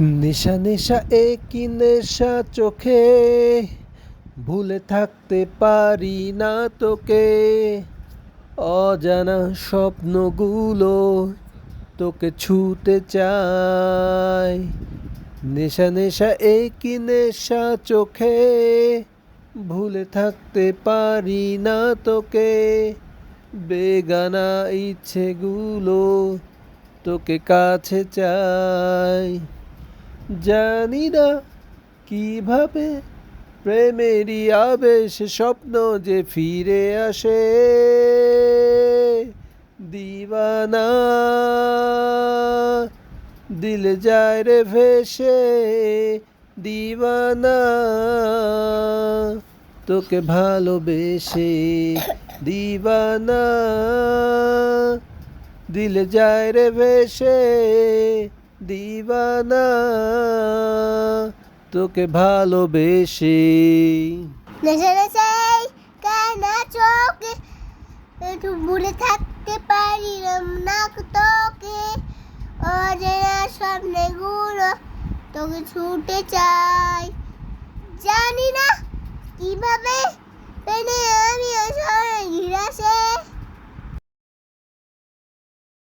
নেশা নেশা একই নেশা চোখে, ভুলে থাকতে পারি না তোকে। অজানা স্বপ্নগুলো তোকে ছুতে চাই। নেশা নেশা একই নেশা চোখে, ভুলে থাকতে পারি না তোকে। বেগানা ইচ্ছেগুলো তোকে কাছে চাই। জানি না কিভাবে প্রেমেরই আবেশ স্বপ্ন যে ফিরে আসে। দিওয়ানা দিল যায় রে ভেসে, দিওয়ানা তোকে ভালোবেসে। দিওয়ানা দিল যায় রে ভেসে, দিওয়ানা তোকে ভালোবেসে। নেশা নেশাই কানা চোখে, একটু ভুলে থাকতে পারি না তোকে। অজানা স্বপ্নগুলো তোকে ছুটে চাই। জানি না